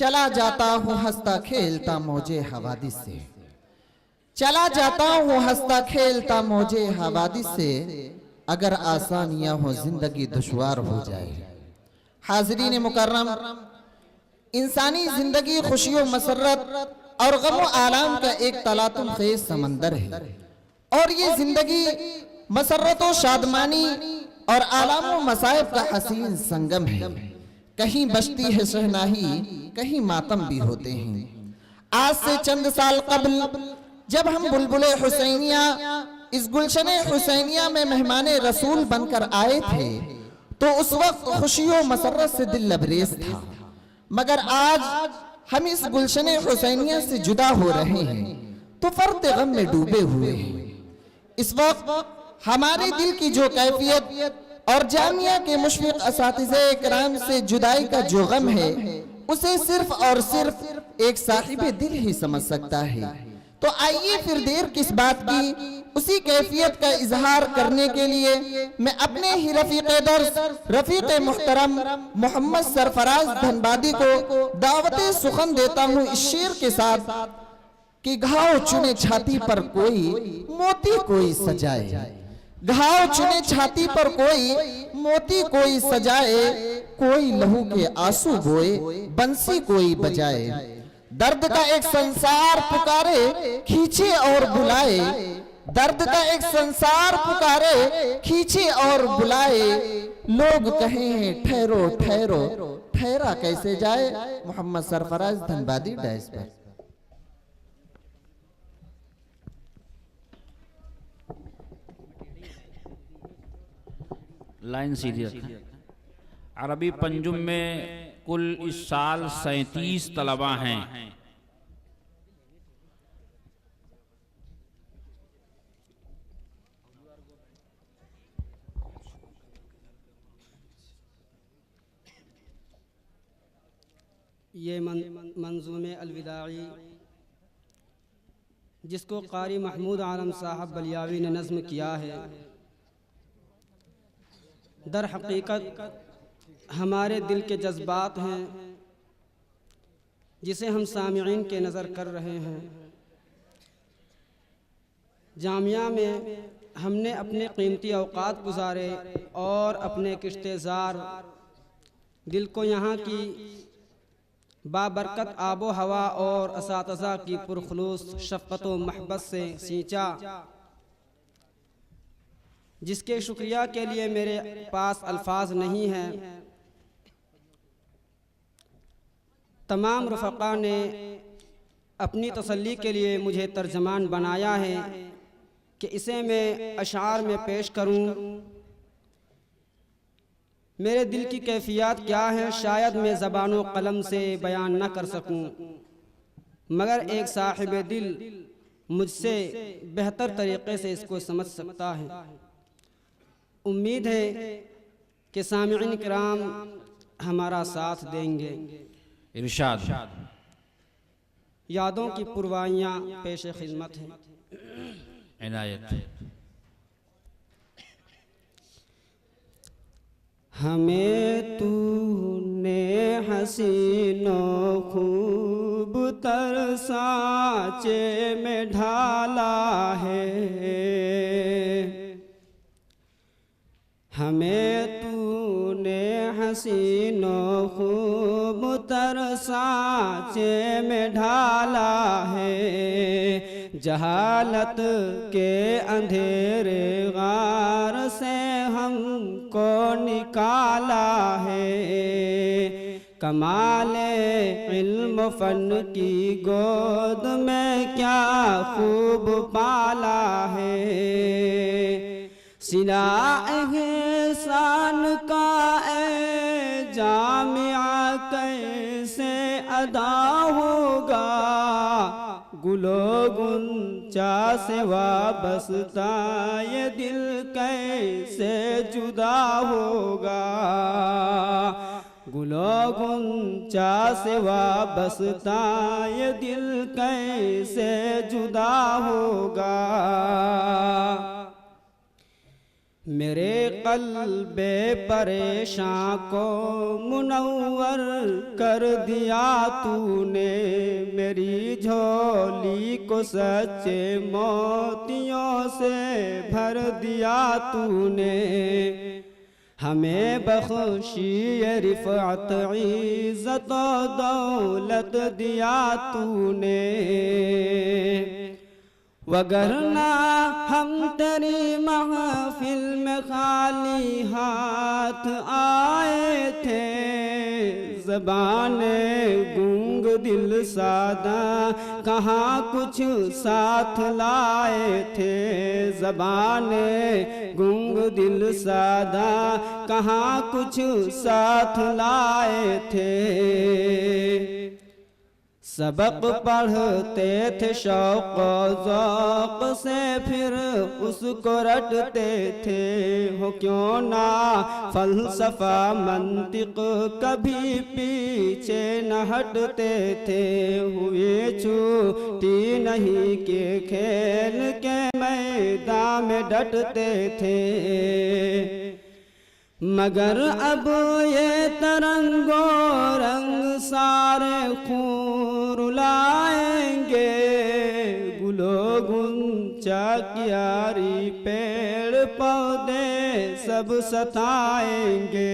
चला जाता हूँ हंसता खेलता मौजे हवादिस से, चला जाता हूँ हंसता खेलता मौजे हवादिस से, अगर आसानियां हो जिंदगी दुश्वार हो जाए। हाज़रीन मुकर्रम, इंसानी जिंदगी खुशियों मसरत और गम आलाम का एक तलातुम खेज समंदर है, और ये जिंदगी मसरत शादमानी और आलाम मसाइब का हसीन संगम है। कहीं बजती है शहनाही, कहीं मातम भी होते हैं। आज से चंद साल कबल जब हम बुलबुले हुसैनिया इस गुलशने हुसैनिया में मेहमाने रसूल बनकर आए थे, तो उस वक्त खुशियों मसरत से दिल लबरेज था। मगर आज हम इस गुलशने हुसैनिया से जुदा हो रहे हैं तो फर्द गम में डूबे हुए हैं। इस वक्त हमारे दिल की जो कैफियत और जामिया के मुशफिक असातिज़े इकराम से जुदाई का जो गम है, उसे सिर्फ और सिर्फ एक साहिबे दिल ही समझ सकता है। तो आइए फिर देर किस बात की, उसी कैफियत का इजहार करने के लिए मैं अपने ही रफीक़े दर्स रफीक़ मुहतरम मोहम्मद सरफराज धनबादी को दावते सुखन देता हूँ इस शेर के साथ कि घाव चुने छाती पर कोई मोती कोई सजाए, घाव चुने छाती पर कोई मोती कोई सजाए, कोई लहू के आंसू बोए बंसी कोई बजाए। दर्द का एक संसार पुकारे खींचे और बुलाए, दर्द का एक संसार पुकारे खींचे और बुलाए, लोग कहें ठहरो ठहरो ठहरा कैसे जाए। मोहम्मद सरफराज धनबादी डैश पर। लाइन सीधी रखें। अरबी पंजुम में कुल इस साल 37 तलबा हैं। ये मंजूमे अलविदाई जिसको कारी महमूद आलम साहब बलियावी ने नज़्म किया है, दर हकीकत हमारे दिल के जज्बात हैं जिसे हम सामिईन के नज़र कर रहे हैं। जामिया में हमने अपने कीमती औकात गुजारे और अपने किश्तेज़ार दिल को यहाँ की बाबरकत आबो हवा और असातिज़ा की पुरखुलूस शफ़क़त व महब्बत से सींचा, जिसके शुक्रिया के लिए मेरे पास अल्फाज नहीं हैं। तमाम रफ़क़ा ने अपनी तसल्ली के लिए मुझे तर्जमान बनाया है कि इसे मैं अशार में पेश करूं। मेरे दिल की कैफियत क्या है शायद मैं ज़बान व कलम से बयान न कर सकूं, मगर एक साहिब दिल मुझसे बेहतर तरीक़े से इसको समझ सकता है। उम्मीद है कि सामिईन किराम हमारा साथ देंगे। इरशाद। यादों की पुरवाइयाँ पेश खिदमत हैं। इनायत। हमें तूने हसीनों खूब तर सांचे में ढाला है, हमें तूने हसीनों खूब तर सांचे में ढाला है, जहालत के अंधेरे गार से हमको निकाला है, कमाले इल्म फन की गोद में क्या खूब पाला है, सिला एहसान का ए जामिया कैसे अदा होगा, गुलो गुंचा से वाबस्ता ये दिल कैसे जुदा होगा, गुलो गुंचा से वाबस्ता ये दिल कैसे जुदा होगा। मेरे क़ल्बे परेशान को मुनव्वर कर दिया तूने, मेरी झोली को सच्चे मोतियों से भर दिया तूने। हमें बख्शी रिफ़अत इज़्ज़त दौलत दिया तूने, वगरना हम तेरी महफिल में खाली हाथ आए थे। ज़बाने गूंग दिल सादा कहाँ कुछ साथ लाए थे। ज़बाने गूंग दिल सादा कहाँ कुछ साथ लाए थे। सबक पढ़ते थे शौक़ ज़ौक़ से, फिर उसको रटते थे। हो क्यों ना फ़लसफ़ा मंतिक़ कभी पीछे न हटते थे। हुए छूटी नहीं के खेल के मैदान में डटते थे। मगर अब ये तरंगो रंग सारे खून रुलाएंगे। गुलो गुंचा क्यारी पेड़ पौधे सब सताएंगे।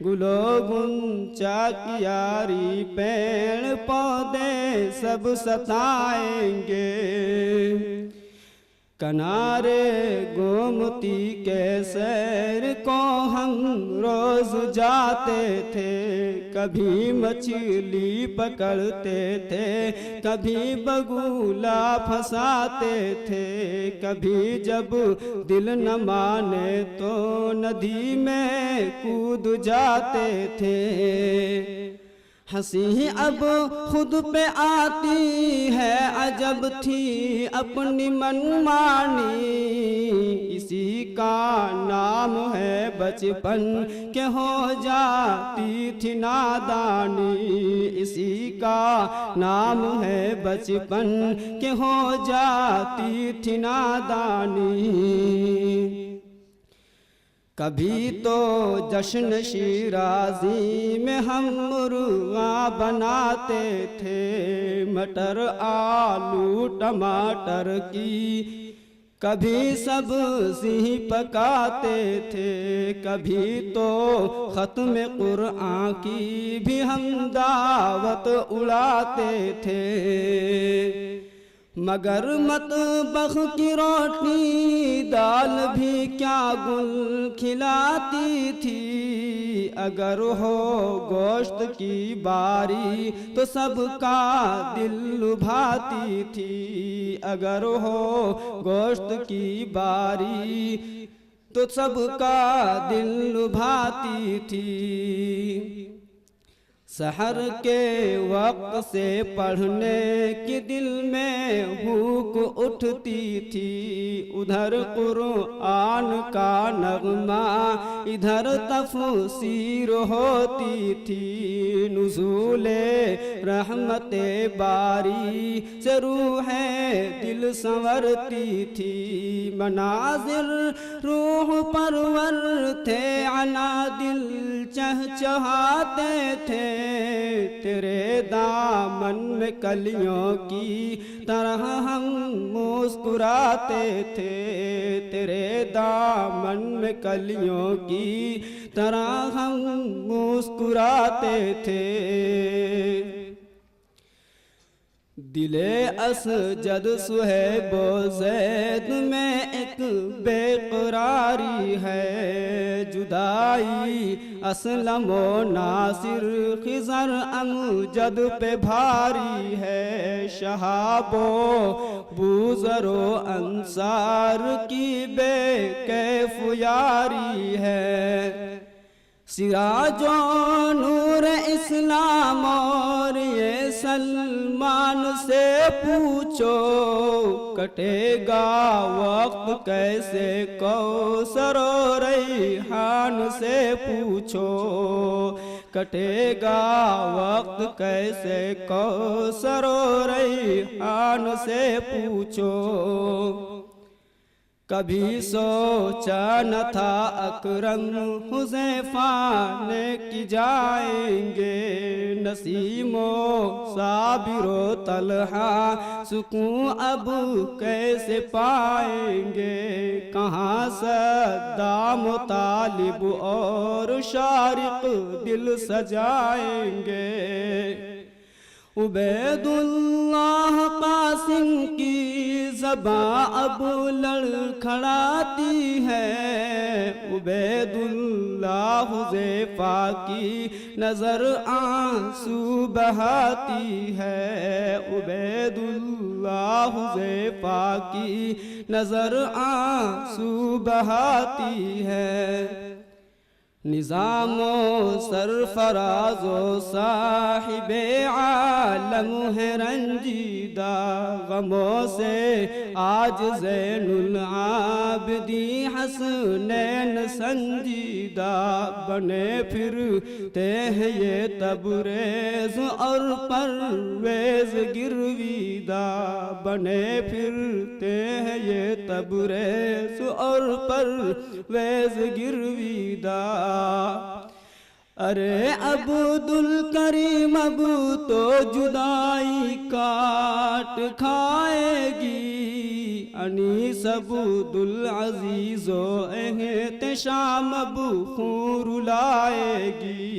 गुलो गुंचा क्यारी पेड़ पौधे सब सताएंगे। किनारे गोमती के सैर को हम रोज जाते थे। कभी मछली पकड़ते थे, कभी बगुला फंसाते थे। कभी जब दिल न माने तो नदी में कूद जाते थे। हंसी अब खुद पे आती है, अजब थी अपनी मनमानी। इसी का नाम है बचपन के हो जाती थी नादानी। इसी का नाम है बचपन के हो जाती थी नादानी। कभी तो जश्न शिराज़ी में हम मुर्गा बनाते थे। मटर आलू टमाटर की कभी सब्ज़ी पकाते थे। कभी तो ख़त्म कुरआन की भी हम दावत उड़ाते थे। मगर मतबख़ की रोटी दाल भी क्या गुल खिलाती थी। अगर हो गोश्त की बारी तो सबका दिल लुभाती थी। अगर हो गोश्त की बारी तो सबका दिल लुभाती थी। सहर के वक्त से पढ़ने की दिल में भूख उठती थी। उधर कुरआन का नगमा, इधर तफसीर होती थी। नुज़ूले रहमते बारी से रूहें दिल संवरती थी। मनाजिर रूह परवर थे, अना दिल चहचहाते थे। तेरे दामन में कलियों की तरह हम मुस्कुराते थे। तेरे दामन में कलियों की तरह हम मुस्कुराते थे। दिले असजद सुहैबो ज़ैद में एक बेकरारी है। जुदाई असलमो नासिर खिज़र अमजद पे भारी है। शहाबो बूज़रो अंसार की बेकैफ यारी है। सिराजो नूर इस्लाम और ये सलमान से पूछो, कटेगा वक्त कैसे कौसर और रैहान से पूछो। कटेगा वक्त कैसे कौसर और रैहान से पूछो। कभी सोचा न था अकरम हुज़ैफा ने कि जाएंगे, नसीमो साबिरो तलहा सुकून अब कैसे पाएंगे। कहाँ सद्दाम तालिब और शारिक दिल सजाएंगे। उबैदुल्लाह कासिम की ज़बां अब लड़खड़ाती है। उबैदुल्लाह हुज़ैफा की नज़र आंसू बहाती है। उबैदुल्लाह हुज़ैफा की नज़र आंसू बहाती है। निज़ामो सरफराज़ो साहिबे आलम है रंजीदा, गमों से आज ज़ैनुल आबिदी हसनैन संजीदा। बने फिरते हैं ये तबरेज़ और परवेज़ गिरवीदा, बने फिरते हैं ये तबरेज़ और परवेज़ गिरवीदा। अरे अब्दुल करीम अब तो जुदाई काट खाएगी, अनीस अब्दुल अजीज़ो एहतिशाम अब खून रुलाएगी।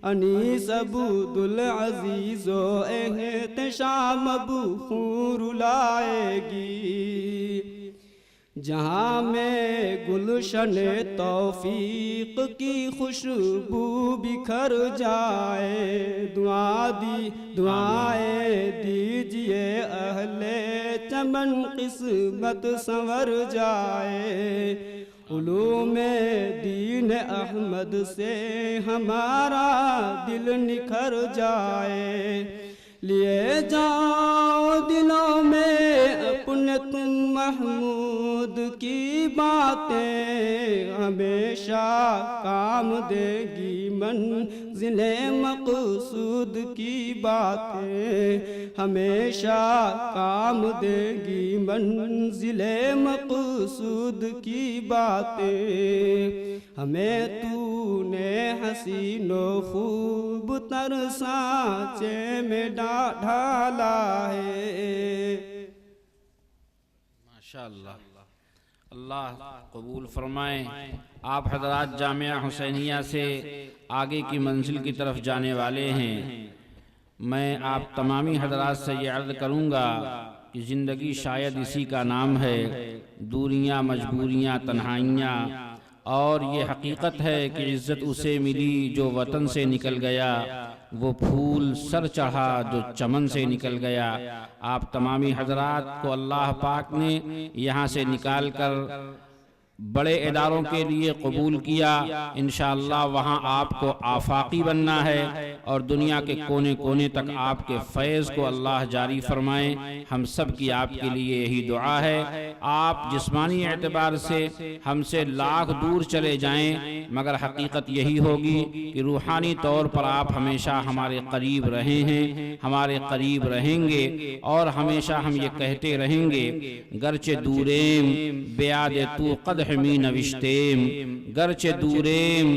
अनीस अब्दुल अजीज़ो एहतिशाम अब खून रुलाएगी। जहाँ में गुलशन तौफीक की खुशबू बिखर जाए, दुआएं दीजिए अहले चमन किस्मत संवर जाए। उलूमे दीन अहमद से हमारा दिल निखर जाए। लिए जाओ दिलों में अपने तुम महमूद की बातें, हमेशा काम देगी मंज़िले मक़सूद की बातें, हमेशा काम देगी मंज़िले मक़सूद की बातें। हमें तूने हसीनो खूब तर सांचे में ढाला है। माशाअल्लाह, अल्लाह कबूल फरमाए। आप हज़रात जामिया हुसैनिया से आगे की मंजिल की तरफ जाने वाले हैं। मैं आप तमामी हज़रात से ये अर्ज़ करूँगा कि ज़िंदगी शायद इसी का नाम है, दूरियाँ, मजबूरियाँ, तन्हाइयाँ। और ये हकीकत है कि इज़्ज़त उसे मिली जो वतन से निकल गया, वो फूल सर चढ़ा जो चमन से निकल गया। आप तमामी हज़रात को अल्लाह पाक ने यहाँ से निकाल कर बड़े इदारों के लिए कबूल किया। इंशाअल्लाह वहाँ आपको आफाकी बनना है और दुनिया के कोने कोने तक आपके फैज़ को अल्लाह जारी फरमाएँ। हम सब की आपके लिए यही दुआ है। आप जिस्मानी एतबार से हमसे लाख दूर चले जाएं, मगर हकीकत यही होगी कि रूहानी तौर पर आप हमेशा हमारे करीब रहे हैं, हमारे करीब रहेंगे और हमेशा हम ये कहते रहेंगे, गरचे दूरेम बेयाद तू कद हमी नविश्तेम, गरचे दूरेम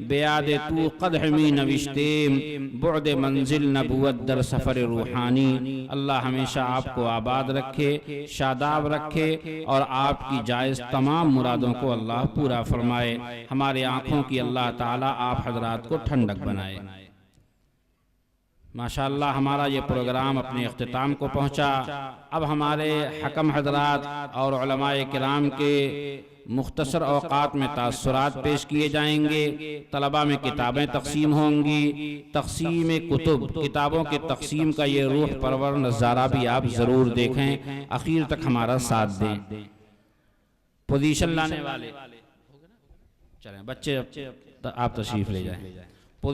बेयाद तू कद हमी नविश्तेम, बुअद मंजिल नबुवत दर सफ़र रूहानी। अल्लाह हमेशा आपको आबाद रखे, शादाब रखे और आपकी जायज़ तमाम मुरादों को अल्लाह पूरा फरमाए। हमारे आँखों की अल्लाह ताला आप हज़रात को ठंडक बनाए। माशाअल्लाह हमारा ये प्रोग्राम अपने इख्तिताम को पहुँचा। अब हमारे हकम हज़रात और उलमाए किराम के मुख्तसर औक़ात में तासुरात पेश किए जाएंगे। तलबा में किताबें तक़सीम होंगी। तक़सीम कुतुब, किताबों के तक़सीम का ये रूह परवर नज़ारा भी आप ज़रूर देखें, आखिर तक हमारा साथ दें। पोजीशन लाने वाले चलें, बच्चे आप तशरीफ़ ले जाएं।